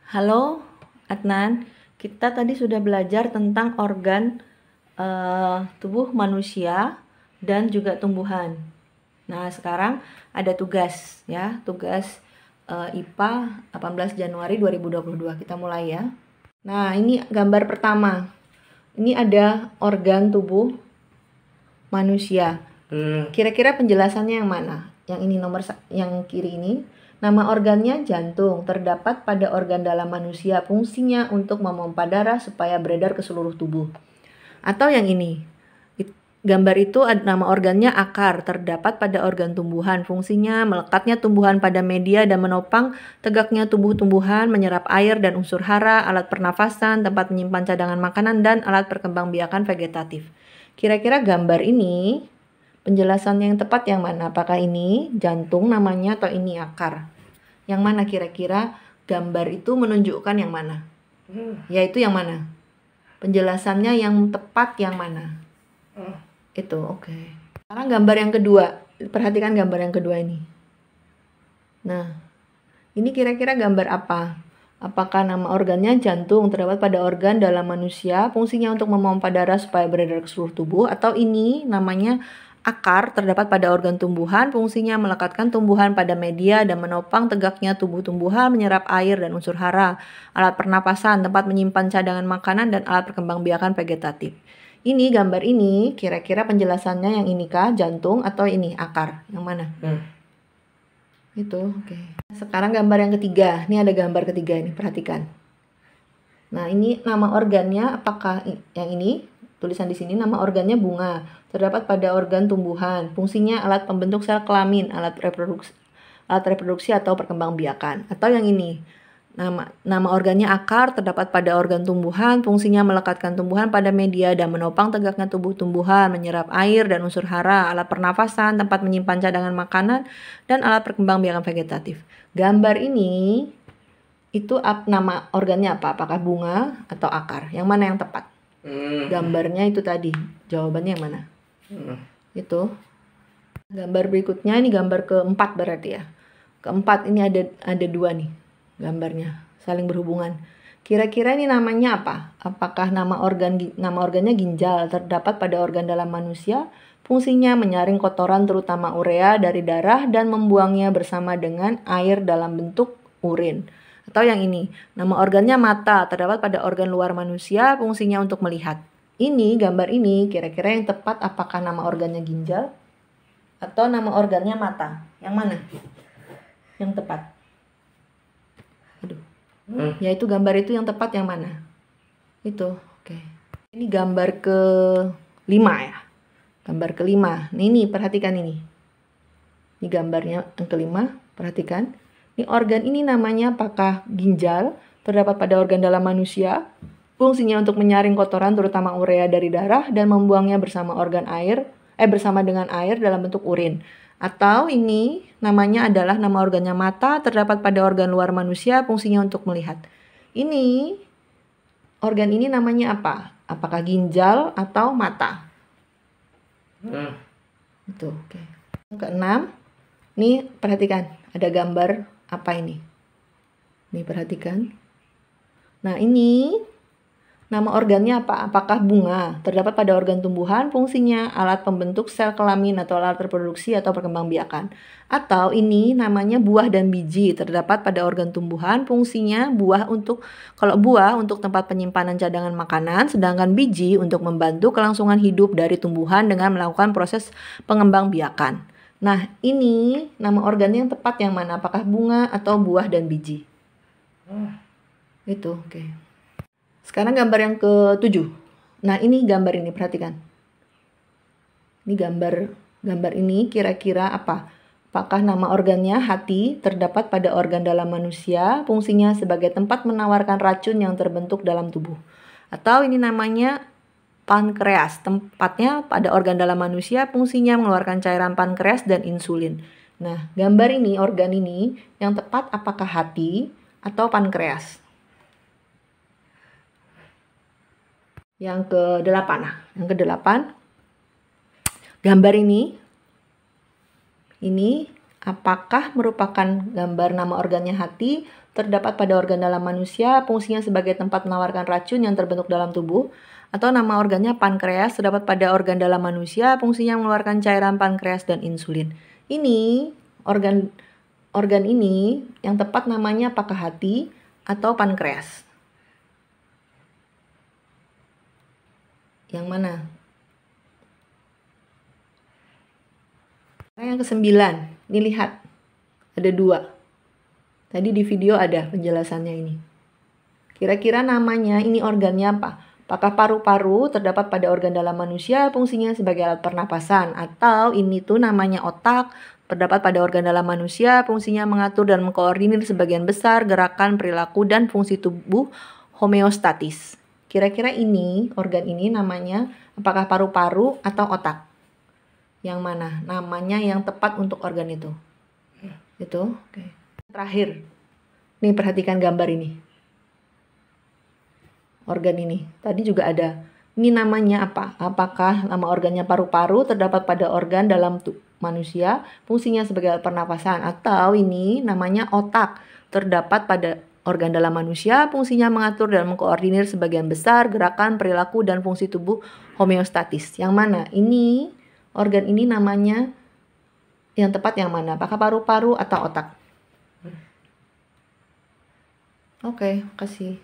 Halo Adnan, kita tadi sudah belajar tentang organ tubuh manusia dan juga tumbuhan. Nah, sekarang ada tugas ya, tugas IPA 18 Januari 2022. Kita mulai ya. Nah, ini gambar pertama. Ini ada organ tubuh manusia. Kira-kira penjelasannya yang mana? Yang ini yang kiri ini. Nama organnya jantung, terdapat pada organ dalam manusia, fungsinya untuk memompa darah supaya beredar ke seluruh tubuh. Atau yang ini, gambar itu nama organnya akar, terdapat pada organ tumbuhan, fungsinya melekatnya tumbuhan pada media dan menopang tegaknya tubuh tumbuhan, menyerap air dan unsur hara, alat pernafasan, tempat menyimpan cadangan makanan, dan alat perkembangbiakan vegetatif. Kira-kira gambar ini penjelasannya yang tepat yang mana? Apakah ini jantung namanya atau ini akar? Yang mana kira-kira gambar itu menunjukkan yang mana? Yaitu yang mana? Penjelasannya yang tepat yang mana? Itu oke. Sekarang gambar yang kedua. Perhatikan gambar yang kedua ini. Nah, ini kira-kira gambar apa? Apakah nama organnya jantung, terdapat pada organ dalam manusia, fungsinya untuk memompa darah supaya beredar ke seluruh tubuh? Atau ini namanya akar, terdapat pada organ tumbuhan, fungsinya melekatkan tumbuhan pada media dan menopang tegaknya tubuh tumbuhan, menyerap air dan unsur hara, alat pernapasan, tempat menyimpan cadangan makanan, dan alat perkembangbiakan vegetatif. Ini gambar ini, kira-kira penjelasannya yang ini kah, jantung atau ini akar? Yang mana? Itu, oke. Sekarang gambar yang ketiga. Ini ada gambar ketiga ini, perhatikan. Nah, ini nama organnya apakah yang ini? Tulisan di sini nama organnya bunga, terdapat pada organ tumbuhan, fungsinya alat pembentuk sel kelamin, alat reproduksi atau perkembangbiakan. Atau yang ini, nama organnya akar, terdapat pada organ tumbuhan, fungsinya melekatkan tumbuhan pada media dan menopang tegaknya tubuh tumbuhan, menyerap air dan unsur hara, alat pernafasan, tempat menyimpan cadangan makanan, dan alat perkembangbiakan vegetatif. Gambar ini itu nama organnya apa? Apakah bunga atau akar? Yang mana yang tepat? Gambarnya itu tadi. Jawabannya yang mana? Itu. Gambar berikutnya ini gambar keempat berarti ya. Keempat ini ada dua nih gambarnya, saling berhubungan. Kira-kira ini namanya apa? Apakah nama organnya ginjal, terdapat pada organ dalam manusia, fungsinya menyaring kotoran terutama urea dari darah dan membuangnya bersama dengan air dalam bentuk urin. Atau yang ini, nama organnya mata, terdapat pada organ luar manusia, fungsinya untuk melihat. Ini, gambar ini, kira-kira yang tepat apakah nama organnya ginjal atau nama organnya mata? Yang mana? Yang tepat. Aduh. Yaitu gambar itu yang tepat yang mana? Itu, oke. Ini gambar ke-5 ya. Gambar ke-5. Ini, perhatikan ini. Ini gambarnya yang ke-5, perhatikan. Ini organ ini namanya apakah ginjal, terdapat pada organ dalam manusia, fungsinya untuk menyaring kotoran terutama urea dari darah dan membuangnya bersama dengan air dalam bentuk urin. Atau ini namanya adalah nama organnya mata, terdapat pada organ luar manusia, fungsinya untuk melihat. Ini organ ini namanya apa? Apakah ginjal atau mata? Itu, oke. Yang ke-6, nih perhatikan, ada gambar apa ini? Nih perhatikan. Nah, ini nama organnya apa? Apakah bunga? Terdapat pada organ tumbuhan, fungsinya alat pembentuk sel kelamin atau alat reproduksi atau perkembangbiakan. Atau ini namanya buah dan biji, terdapat pada organ tumbuhan, fungsinya kalau buah untuk tempat penyimpanan cadangan makanan, sedangkan biji untuk membantu kelangsungan hidup dari tumbuhan dengan melakukan proses pengembangbiakan. Nah, ini nama organnya yang tepat yang mana? Apakah bunga atau buah dan biji? Itu, oke. Sekarang gambar yang ke-7. Nah, ini gambar ini, perhatikan. Ini gambar ini kira-kira apa? Apakah nama organnya hati, terdapat pada organ dalam manusia, fungsinya sebagai tempat menawarkan racun yang terbentuk dalam tubuh. Atau ini namanya pankreas, tempatnya pada organ dalam manusia, fungsinya mengeluarkan cairan pankreas dan insulin. Nah, gambar ini, organ ini, yang tepat apakah hati atau pankreas? Yang ke-8. Nah, yang ke-8, gambar ini apakah merupakan gambar nama organnya hati, terdapat pada organ dalam manusia, fungsinya sebagai tempat menawarkan racun yang terbentuk dalam tubuh. Atau nama organnya pankreas, terdapat pada organ dalam manusia, fungsinya mengeluarkan cairan pankreas dan insulin. Ini organ ini yang tepat namanya apakah hati atau pankreas? Yang mana? Yang ke-9, ini lihat, ada 2. Tadi di video ada penjelasannya ini. Kira-kira namanya ini organnya apa? Apakah paru-paru terdapat pada organ dalam manusia, fungsinya sebagai alat pernapasan? Atau ini tuh namanya otak, terdapat pada organ dalam manusia, fungsinya mengatur dan mengkoordinir sebagian besar gerakan, perilaku, dan fungsi tubuh homeostatis. Kira-kira ini, organ ini namanya apakah paru-paru atau otak? Yang mana? Namanya yang tepat untuk organ itu. Itu, oke. Terakhir, nih perhatikan gambar ini. Organ ini, tadi juga ada. Ini namanya apa? Apakah nama organnya paru-paru terdapat pada organ dalam manusia, fungsinya sebagai pernapasan? Atau ini namanya otak, terdapat pada organ dalam manusia, fungsinya mengatur dan mengkoordinir sebagian besar gerakan, perilaku, dan fungsi tubuh homeostatis. Yang mana? Ini, organ ini namanya yang tepat yang mana? Apakah paru-paru atau otak? Oke, makasih.